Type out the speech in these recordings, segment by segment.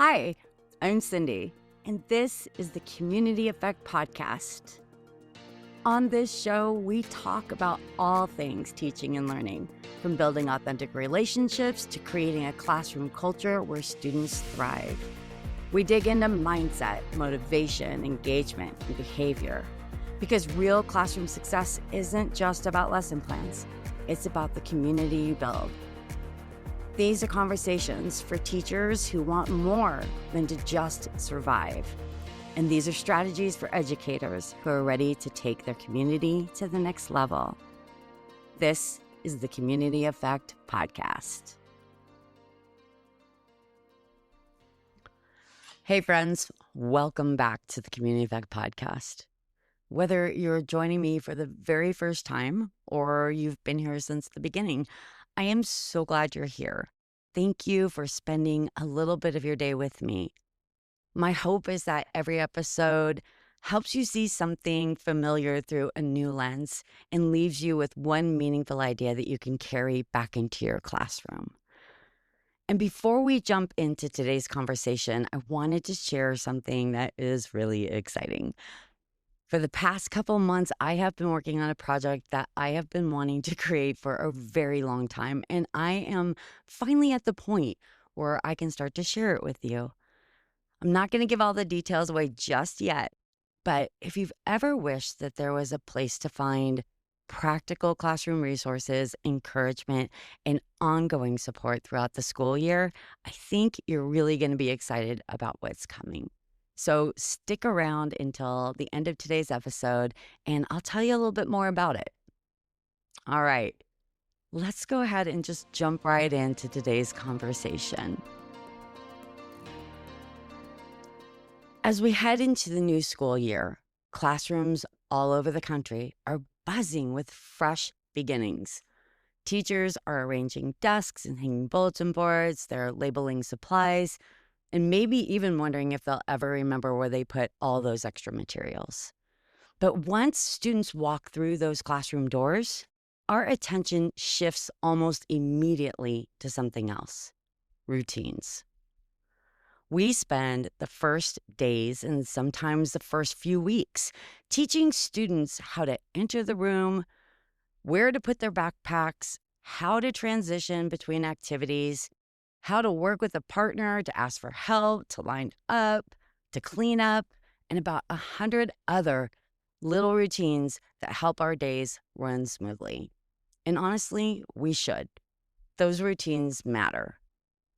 Hi, I'm Cindy, and this is the Community Effect Podcast. On this show, we talk about all things teaching and learning, from building authentic relationships to creating a classroom culture where students thrive. We dig into mindset, motivation, engagement, and behavior, because real classroom success isn't just about lesson plans. It's about the community you build. These are conversations for teachers who want more than to just survive. And these are strategies for educators who are ready to take their community to the next level. This is the Community Effect Podcast. Hey friends, welcome back to the Community Effect Podcast. Whether you're joining me for the very first time or you've been here since the beginning, I am so glad you're here. Thank you for spending a little bit of your day with me. My hope is that every episode helps you see something familiar through a new lens and leaves you with one meaningful idea that you can carry back into your classroom. And before we jump into today's conversation, I wanted to share something that is really exciting. For the past couple months, I have been working on a project that I have been wanting to create for a very long time, and I am finally at the point where I can start to share it with you. I'm not going to give all the details away just yet, but if you've ever wished that there was a place to find practical classroom resources, encouragement, and ongoing support throughout the school year, I think you're really going to be excited about what's coming. So stick around until the end of today's episode, and I'll tell you a little bit more about it. All right, let's go ahead and just jump right into today's conversation. As we head into the new school year, classrooms all over the country are buzzing with fresh beginnings. Teachers are arranging desks and hanging bulletin boards, they're labeling supplies, and maybe even wondering if they'll ever remember where they put all those extra materials. But once students walk through those classroom doors, our attention shifts almost immediately to something else: routines. We spend the first days and sometimes the first few weeks teaching students how to enter the room, where to put their backpacks, how to transition between activities, how to work with a partner, to ask for help, to line up, to clean up, and about 100 other little routines that help our days run smoothly. And honestly, we should. Those routines matter.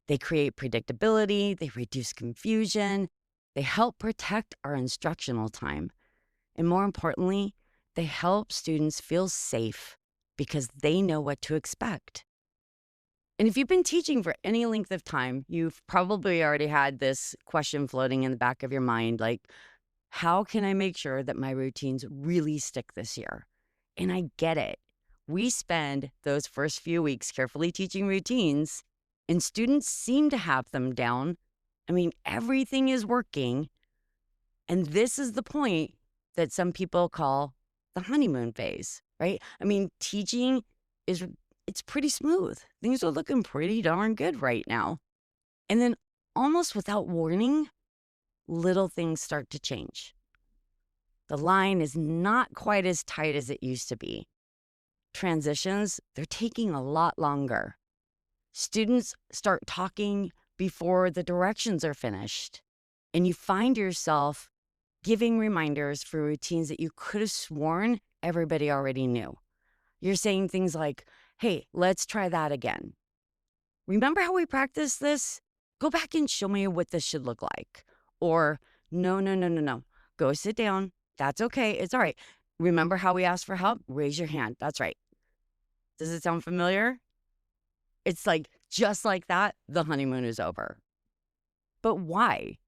They create predictability, they reduce confusion, they help protect our instructional time. And more importantly, they help students feel safe because they know what to expect. And if you've been teaching for any length of time, you've probably already had this question floating in the back of your mind, like, how can I make sure that my routines really stick this year? And I get it. We spend those first few weeks carefully teaching routines, and students seem to have them down. I mean, everything is working. And this is the point that some people call the honeymoon phase, right? I mean, teaching it's pretty smooth. Things are looking pretty darn good right now. And then almost without warning, little things start to change. The line is not quite as tight as it used to be. Transitions, they're taking a lot longer. Students start talking before the directions are finished. And you find yourself giving reminders for routines that you could have sworn everybody already knew. You're saying things like, hey, let's try that again. Remember how we practiced this? Go back and show me what this should look like. Or, no. Go sit down. That's okay. It's all right. Remember how we asked for help? Raise your hand. That's right. Does it sound familiar? It's like, just like that, the honeymoon is over. But why?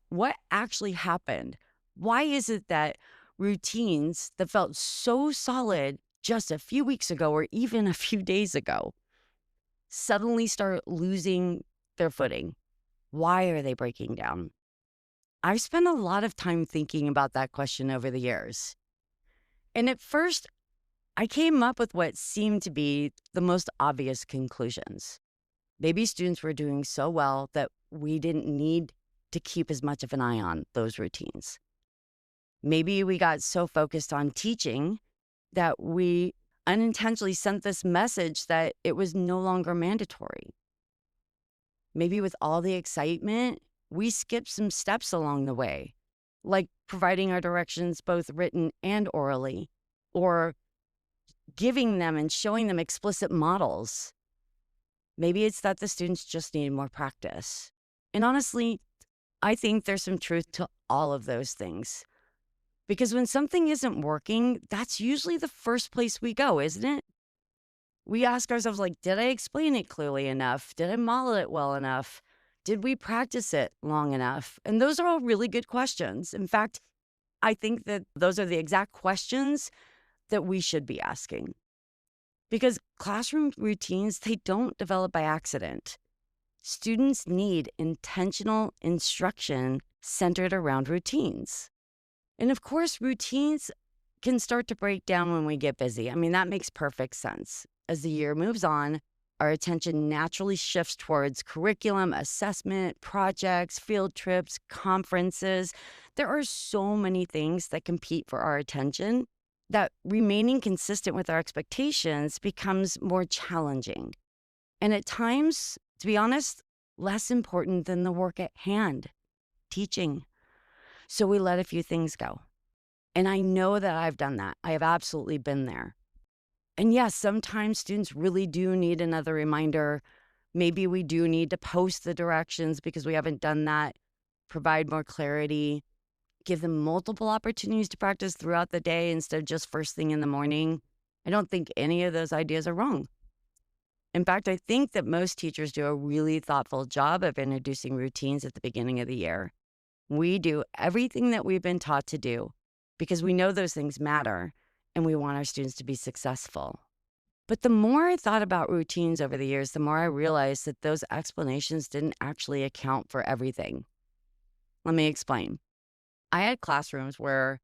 What actually happened? Why is it that routines that felt so solid just a few weeks ago or even a few days ago suddenly start losing their footing? Why are they breaking down? I've spent a lot of time thinking about that question over the years. And at first, I came up with what seemed to be the most obvious conclusions. Maybe students were doing so well that we didn't need to keep as much of an eye on those routines. Maybe we got so focused on teaching that we unintentionally sent this message that it was no longer mandatory. Maybe with all the excitement, we skipped some steps along the way, like providing our directions both written and orally, or giving them and showing them explicit models. Maybe it's that the students just needed more practice. And honestly, I think there's some truth to all of those things. Because when something isn't working, that's usually the first place we go, isn't it? We ask ourselves, like, did I explain it clearly enough? Did I model it well enough? Did we practice it long enough? And those are all really good questions. In fact, I think that those are the exact questions that we should be asking. Because classroom routines, they don't develop by accident. Students need intentional instruction centered around routines. And of course, routines can start to break down when we get busy. I mean, that makes perfect sense. As the year moves on, our attention naturally shifts towards curriculum, assessment, projects, field trips, conferences. There are so many things that compete for our attention that remaining consistent with our expectations becomes more challenging. And at times, to be honest, less important than the work at hand, teaching. So we let a few things go. And I know that I've done that. I have absolutely been there. And yes, sometimes students really do need another reminder. Maybe we do need to post the directions because we haven't done that, provide more clarity, give them multiple opportunities to practice throughout the day instead of just first thing in the morning. I don't think any of those ideas are wrong. In fact, I think that most teachers do a really thoughtful job of introducing routines at the beginning of the year. We do everything that we've been taught to do because we know those things matter and we want our students to be successful. But the more I thought about routines over the years, the more I realized that those explanations didn't actually account for everything. Let me explain. I had classrooms where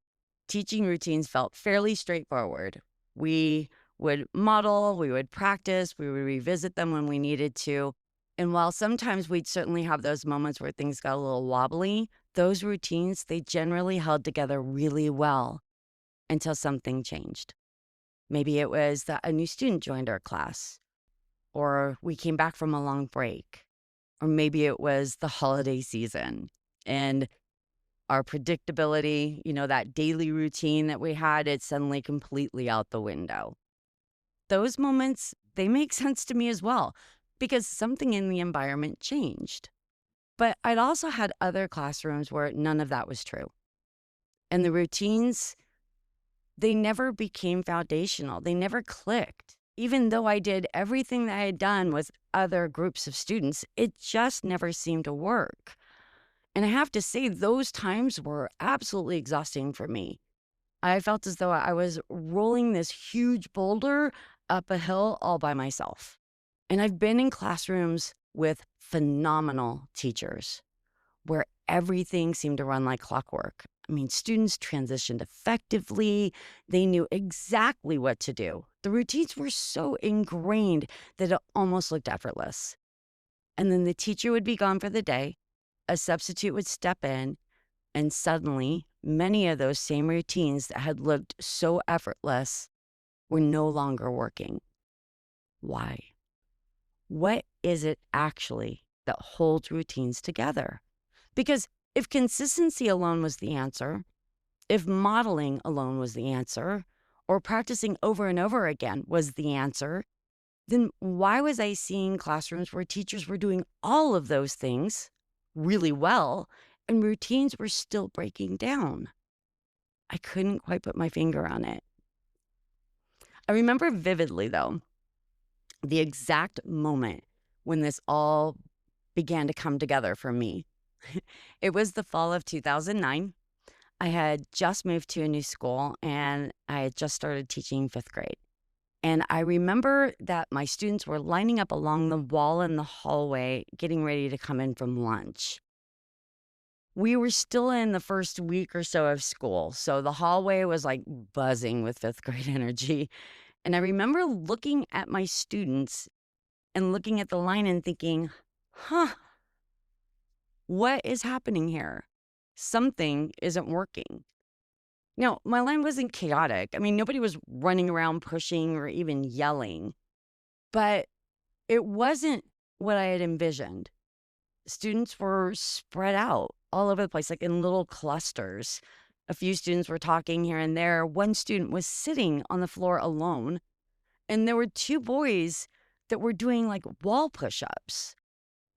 teaching routines felt fairly straightforward. We would model, we would practice, we would revisit them when we needed to. And while sometimes we'd certainly have those moments where things got a little wobbly, those routines, they generally held together really well until something changed. Maybe it was that a new student joined our class, or we came back from a long break, or maybe it was the holiday season and our predictability, that daily routine that we had, it's suddenly completely out the window. Those moments, they make sense to me as well because something in the environment changed. But I'd also had other classrooms where none of that was true. And the routines, they never became foundational. They never clicked. Even though I did everything that I had done with other groups of students, it just never seemed to work. And I have to say, those times were absolutely exhausting for me. I felt as though I was rolling this huge boulder up a hill all by myself. And I've been in classrooms with phenomenal teachers where everything seemed to run like clockwork. I mean, students transitioned effectively. They knew exactly what to do. The routines were so ingrained that it almost looked effortless. And then the teacher would be gone for the day. A substitute would step in, and suddenly, many of those same routines that had looked so effortless were no longer working. Why? What is it actually that holds routines together? Because if consistency alone was the answer, if modeling alone was the answer, or practicing over and over again was the answer, then why was I seeing classrooms where teachers were doing all of those things really well and routines were still breaking down? I couldn't quite put my finger on it. I remember vividly, though, the exact moment when this all began to come together for me. It was the fall of 2009. I had just moved to a new school and I had just started teaching fifth grade. And I remember that my students were lining up along the wall in the hallway, getting ready to come in from lunch. We were still in the first week or so of school, so the hallway was like buzzing with fifth grade energy. And I remember looking at my students and looking at the line and thinking, huh, What is happening here? Something isn't working. Now, my line wasn't chaotic. I mean, nobody was running around pushing or even yelling, but it wasn't what I had envisioned. Students were spread out all over the place, like in little clusters. A few students were talking here and there. One student was sitting on the floor alone, and there were two boys that were doing like wall push ups.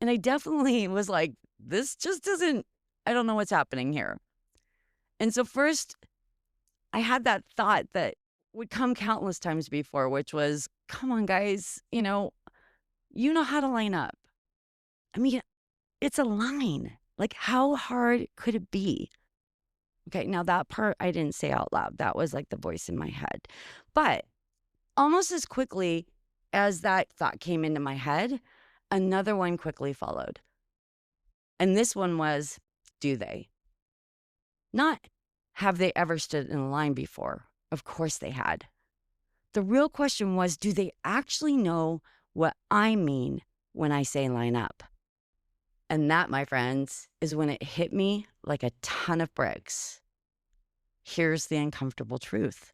And I definitely was like, this just isn't, I don't know what's happening here. And so, first, I had that thought that would come countless times before, which was, come on, guys, you know how to line up. I mean, it's a line. Like, how hard could it be? Okay, now that part I didn't say out loud. That was like the voice in my head. But almost as quickly as that thought came into my head, another one quickly followed. And this one was, do they? Not, have they ever stood in a line before? Of course they had. The real question was, do they actually know what I mean when I say line up? And that, my friends, is when it hit me like a ton of bricks. Here's the uncomfortable truth.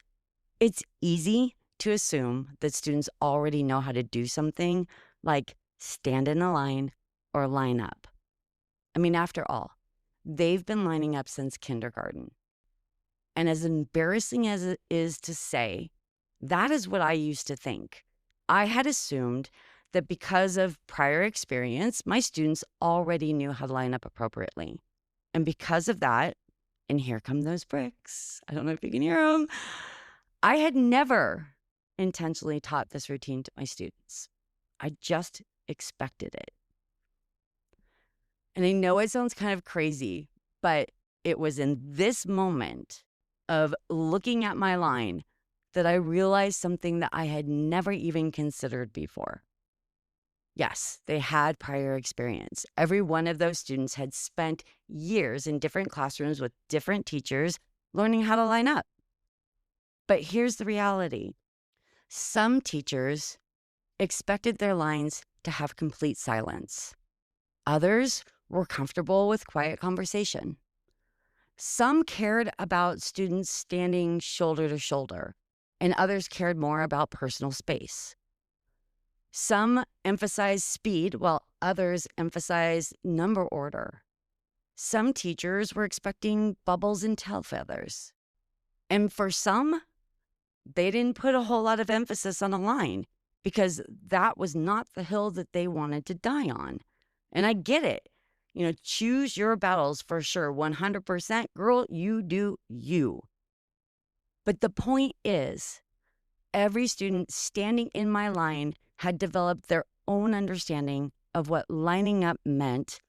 It's easy to assume that students already know how to do something like stand in a line or line up. I mean, after all, they've been lining up since kindergarten. And as embarrassing as it is to say, that is what I used to think. I had assumed that because of prior experience, my students already knew how to line up appropriately. And because of that, and here come those bricks, I don't know if you can hear them, I had never intentionally taught this routine to my students. I just expected it. And I know it sounds kind of crazy, but it was in this moment of looking at my line that I realized something that I had never even considered before. Yes, they had prior experience. Every one of those students had spent years in different classrooms with different teachers learning how to line up. But here's the reality. Some teachers expected their lines to have complete silence. Others were comfortable with quiet conversation. Some cared about students standing shoulder to shoulder, and others cared more about personal space. Some emphasized speed, while others emphasized number order. Some teachers were expecting bubbles and tail feathers. And for some, they didn't put a whole lot of emphasis on a line because that was not the hill that they wanted to die on. And I get it. Choose your battles for sure. 100%, girl, you do you. But the point is, every student standing in my line had developed their own understanding of what lining up meant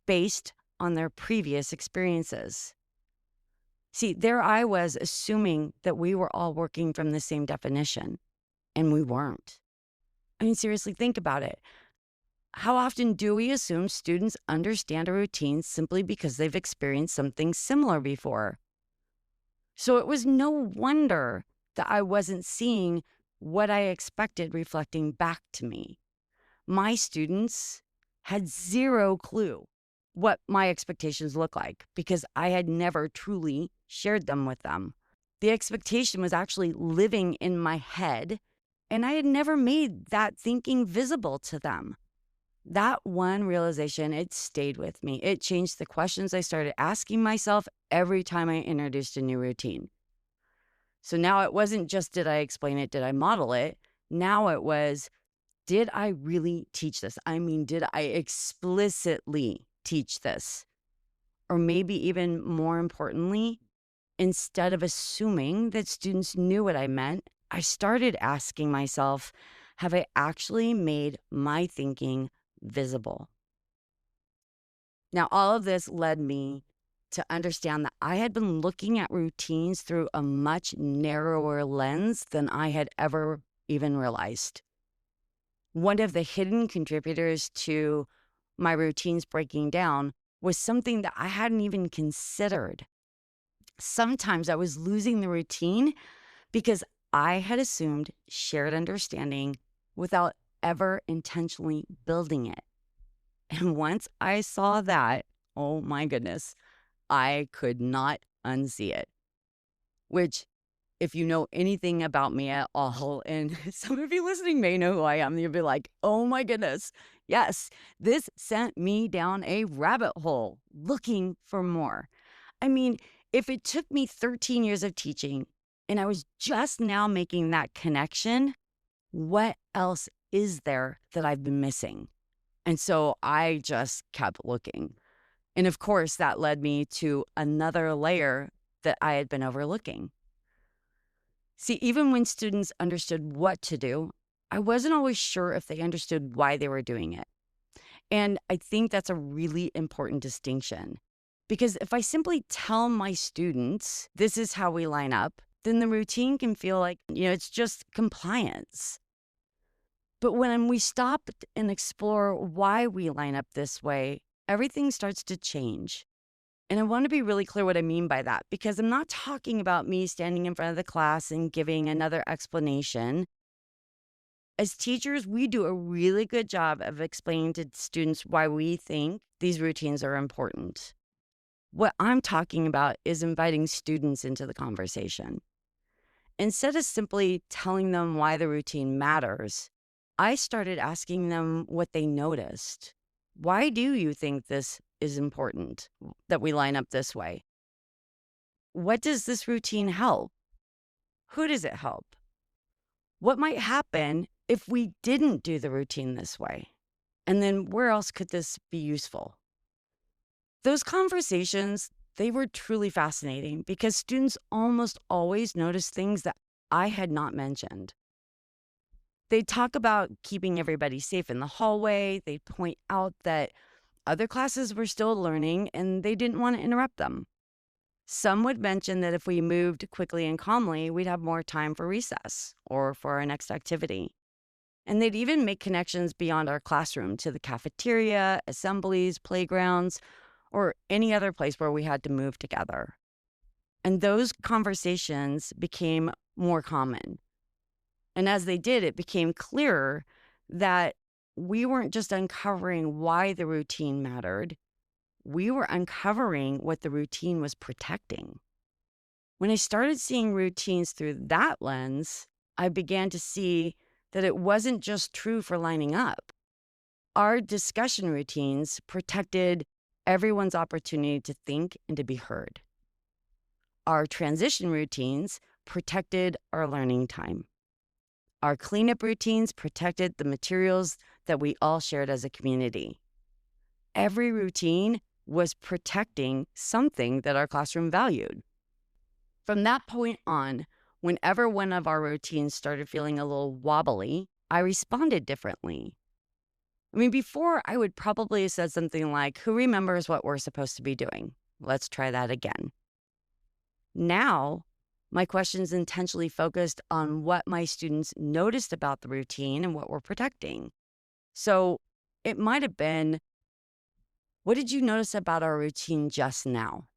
based on their previous experiences. See, there I was assuming that we were all working from the same definition, and we weren't. I mean, seriously, think about it. How often do we assume students understand a routine simply because they've experienced something similar before? So it was no wonder that I wasn't seeing what I expected reflecting back to me. My students had zero clue what my expectations look like because I had never truly shared them with them. The expectation was actually living in my head, and I had never made that thinking visible to them. That one realization, it stayed with me. It changed the questions I started asking myself every time I introduced a new routine. So now it wasn't just, did I explain it? Did I model it? Now it was, did I really teach this? I mean, did I explicitly teach this? Or maybe even more importantly, instead of assuming that students knew what I meant, I started asking myself, have I actually made my thinking visible? Now, all of this led me to understand that I had been looking at routines through a much narrower lens than I had ever even realized. One of the hidden contributors to my routines breaking down was something that I hadn't even considered. Sometimes I was losing the routine because I had assumed shared understanding without ever intentionally building it. And once I saw that, Oh my goodness. I could not unsee it, which, if you know anything about me at all, and some of you listening may know who I am, you'll be like, oh my goodness. Yes, this sent me down a rabbit hole looking for more. I mean, if it took me 13 years of teaching and I was just now making that connection, what else is there that I've been missing? And so I just kept looking. And of course, that led me to another layer that I had been overlooking. See, even when students understood what to do, I wasn't always sure if they understood why they were doing it. And I think that's a really important distinction. Because if I simply tell my students, this is how we line up, then the routine can feel like, it's just compliance. But when we stop and explore why we line up this way, everything starts to change. And I want to be really clear what I mean by that, because I'm not talking about me standing in front of the class and giving another explanation. As teachers, we do a really good job of explaining to students why we think these routines are important. What I'm talking about is inviting students into the conversation. Instead of simply telling them why the routine matters, I started asking them what they noticed. Why do you think this is important, that we line up this way? What does this routine help? Who does it help? What might happen if we didn't do the routine this way? And then where else could this be useful? Those conversations, they were truly fascinating because students almost always noticed things that I had not mentioned. They'd talk about keeping everybody safe in the hallway. They'd point out that other classes were still learning and they didn't want to interrupt them. Some would mention that if we moved quickly and calmly, we'd have more time for recess or for our next activity. And they'd even make connections beyond our classroom to the cafeteria, assemblies, playgrounds, or any other place where we had to move together. And those conversations became more common. And as they did, it became clearer that we weren't just uncovering why the routine mattered, we were uncovering what the routine was protecting. When I started seeing routines through that lens, I began to see that it wasn't just true for lining up. Our discussion routines protected everyone's opportunity to think and to be heard. Our transition routines protected our learning time. Our cleanup routines protected the materials that we all shared as a community. Every routine was protecting something that our classroom valued. From that point on, whenever one of our routines started feeling a little wobbly, I responded differently. Before I would probably have said something like, who remembers what we're supposed to be doing? Let's try that again. Now, my questions intentionally focused on what my students noticed about the routine and what we're protecting. So it might have been, what did you notice about our routine just now?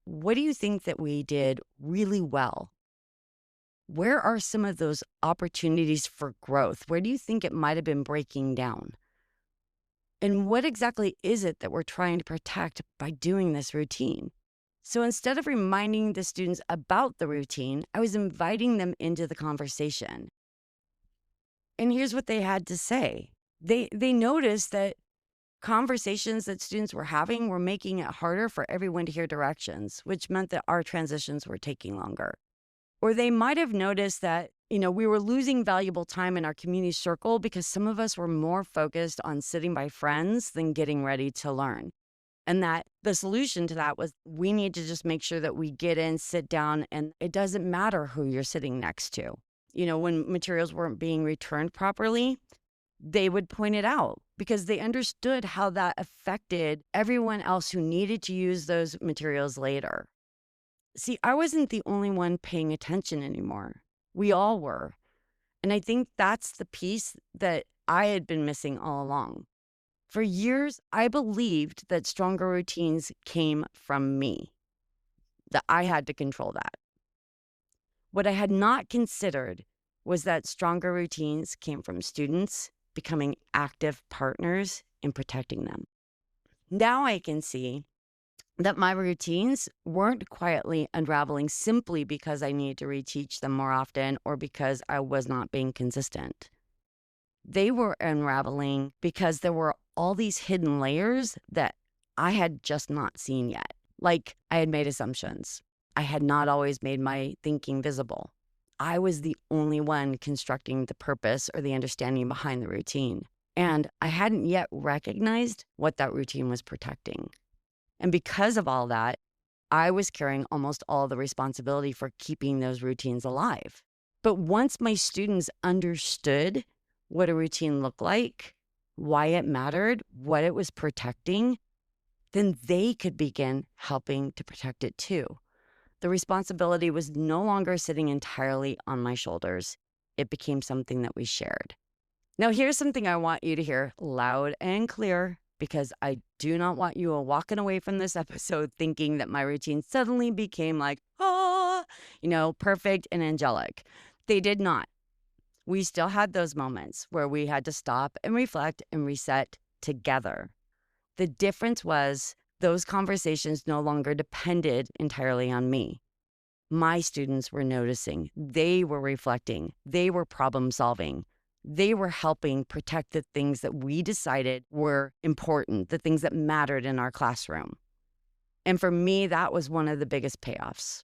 What do you think that we did really well? Where are some of those opportunities for growth? Where do you think it might have been breaking down? And what exactly is it that we're trying to protect by doing this routine? So instead of reminding the students about the routine, I was inviting them into the conversation. And here's what they had to say. They noticed that conversations that students were having were making it harder for everyone to hear directions, which meant that our transitions were taking longer. Or they might have noticed that, we were losing valuable time in our community circle because some of us were more focused on sitting by friends than getting ready to learn. And that the solution to that was we need to just make sure that we get in, sit down, and it doesn't matter who you're sitting next to. When materials weren't being returned properly, they would point it out because they understood how that affected everyone else who needed to use those materials later. See, I wasn't the only one paying attention anymore. We all were. And I think that's the piece that I had been missing all along. For years, I believed that stronger routines came from me, that I had to control that. What I had not considered was that stronger routines came from students becoming active partners in protecting them. Now I can see that my routines weren't quietly unraveling simply because I needed to reteach them more often or because I was not being consistent. They were unraveling because there were all these hidden layers that I had just not seen yet. Like I had made assumptions. I had not always made my thinking visible. I was the only one constructing the purpose or the understanding behind the routine. And I hadn't yet recognized what that routine was protecting. And because of all that, I was carrying almost all the responsibility for keeping those routines alive. But once my students understood what a routine looked like, why it mattered, what it was protecting, then they could begin helping to protect it too. The responsibility was no longer sitting entirely on my shoulders. It became something that we shared. Now, here's something I want you to hear loud and clear, because I do not want you walking away from this episode thinking that my routine suddenly became like, perfect and angelic. They did not. We still had those moments where we had to stop and reflect and reset together. The difference was those conversations no longer depended entirely on me. My students were noticing, they were reflecting, they were problem solving. They were helping protect the things that we decided were important, the things that mattered in our classroom. And for me, that was one of the biggest payoffs.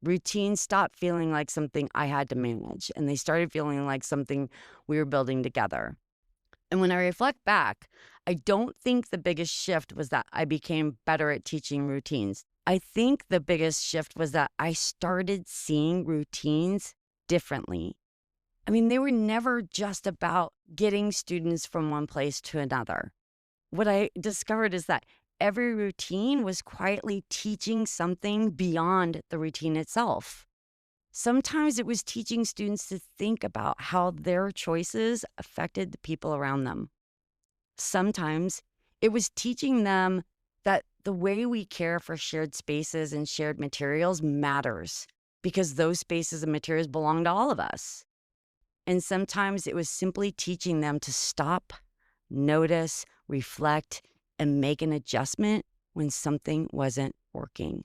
Routines stopped feeling like something I had to manage, and they started feeling like something we were building together. And when I reflect back, I don't think the biggest shift was that I became better at teaching routines. I think the biggest shift was that I started seeing routines differently. I mean, they were never just about getting students from one place to another. What I discovered is that every routine was quietly teaching something beyond the routine itself. Sometimes it was teaching students to think about how their choices affected the people around them. Sometimes it was teaching them that the way we care for shared spaces and shared materials matters because those spaces and materials belong to all of us. And sometimes it was simply teaching them to stop, notice, reflect, and make an adjustment when something wasn't working.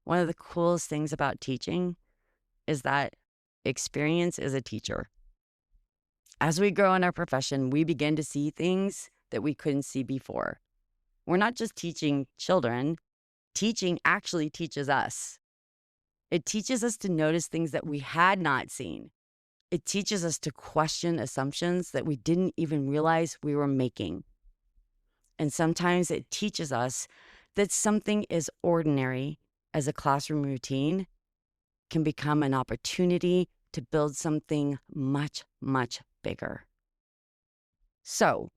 One of the coolest things about teaching is that experience is a teacher. As we grow in our profession, we begin to see things that we couldn't see before. We're not just teaching children, teaching actually teaches us. It teaches us to notice things that we had not seen. It teaches us to question assumptions that we didn't even realize we were making. And sometimes it teaches us that something as ordinary as a classroom routine can become an opportunity to build something much, much bigger. So,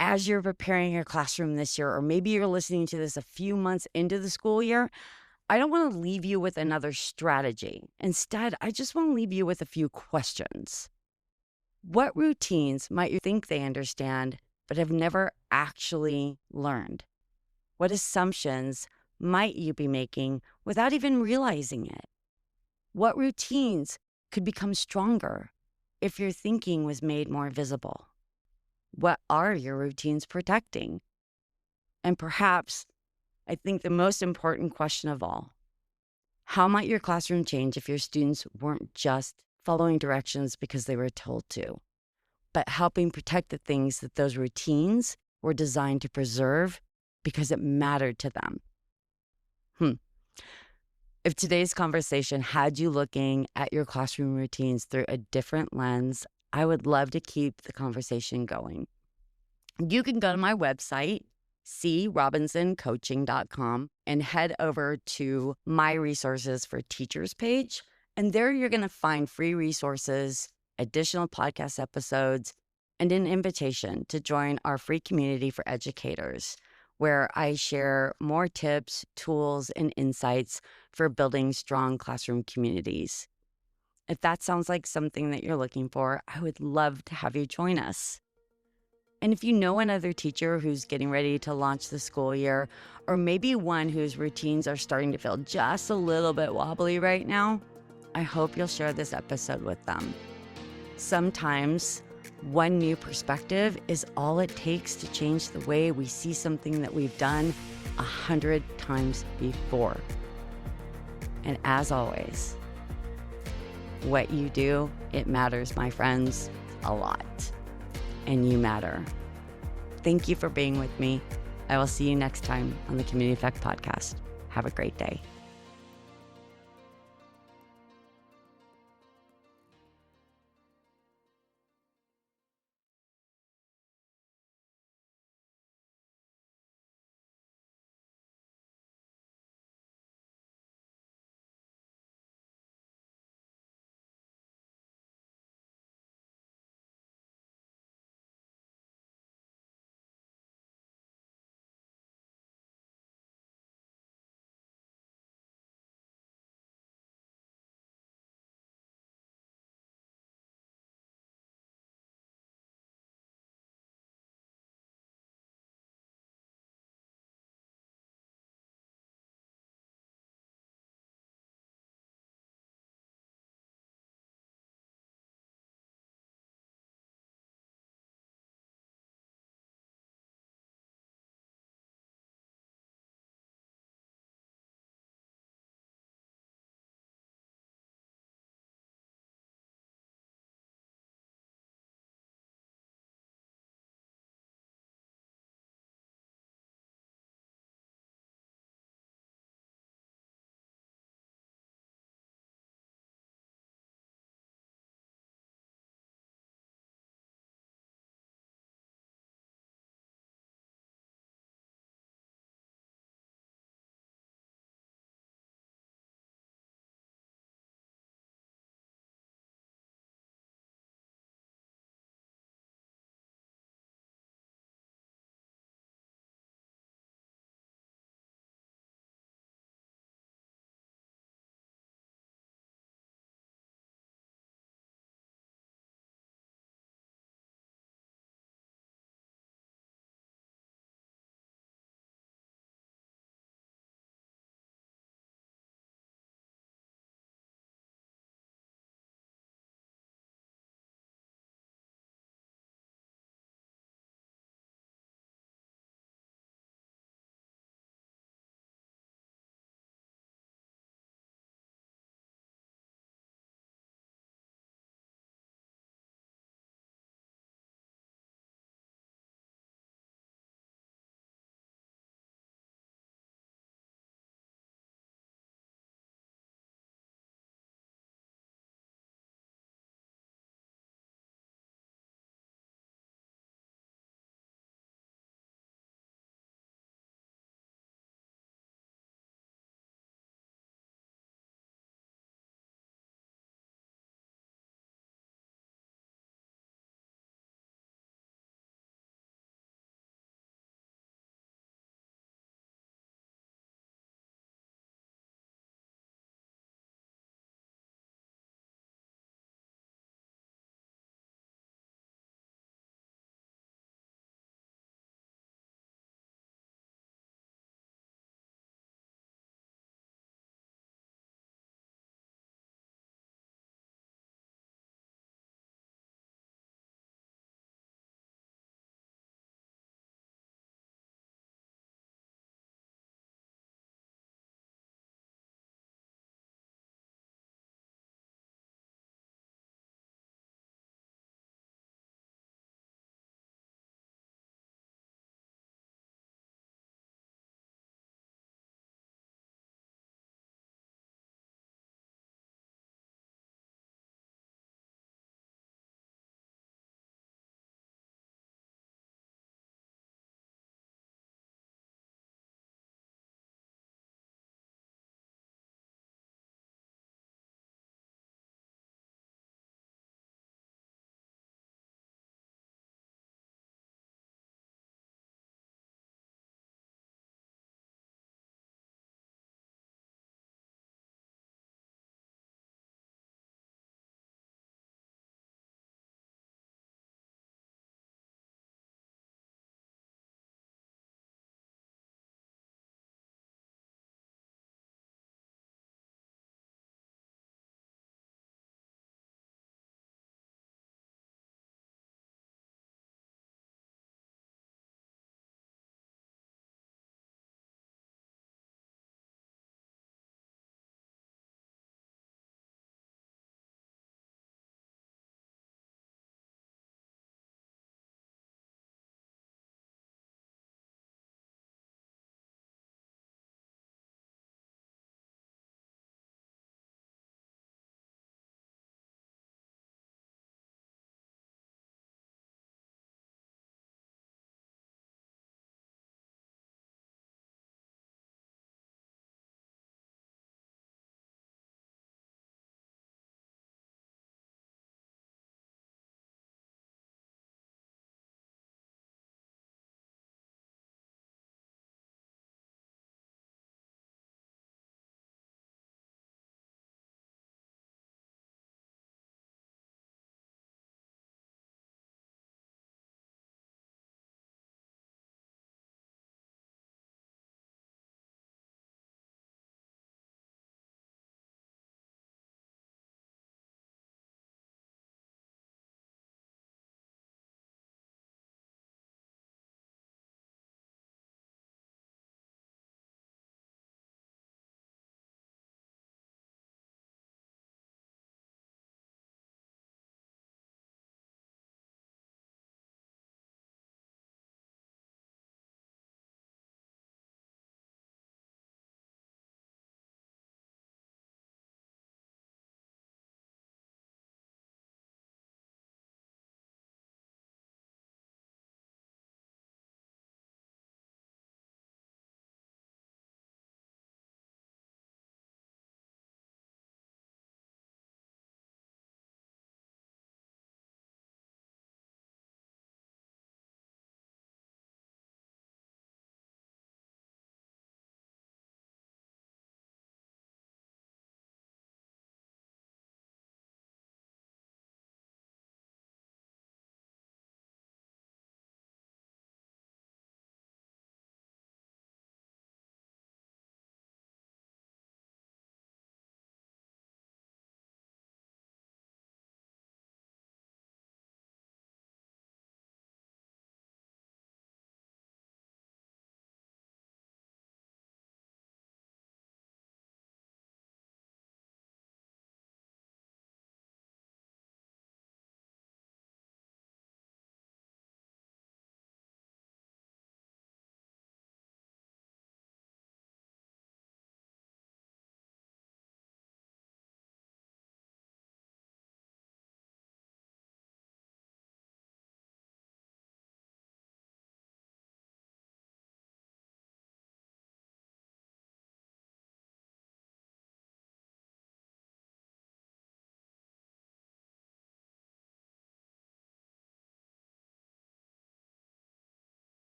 as you're preparing your classroom this year, or maybe you're listening to this a few months into the school year, I don't want to leave you with another strategy. Instead, I just want to leave you with a few questions. What routines might you think they understand, but have never actually learned? What assumptions might you be making without even realizing it? What routines could become stronger if your thinking was made more visible? What are your routines protecting? And perhaps, I think the most important question of all, how might your classroom change if your students weren't just following directions because they were told to, but helping protect the things that those routines were designed to preserve because it mattered to them? If today's conversation had you looking at your classroom routines through a different lens, I would love to keep the conversation going. You can go to my website, crobinson.coaching.com, and head over to my resources for teachers page. And there you're going to find free resources, additional podcast episodes, and an invitation to join our free community for educators, where I share more tips, tools, and insights for building strong classroom communities. If that sounds like something that you're looking for, I would love to have you join us. And if you know another teacher who's getting ready to launch the school year, or maybe one whose routines are starting to feel just a little bit wobbly right now, I hope you'll share this episode with them. Sometimes One new perspective is all it takes to change the way we see something that we've done 100 times before. And as always, what you do, it matters, my friends, a lot. And you matter. Thank you for being with me. I will see you next time on the Community Effect Podcast. Have a great day.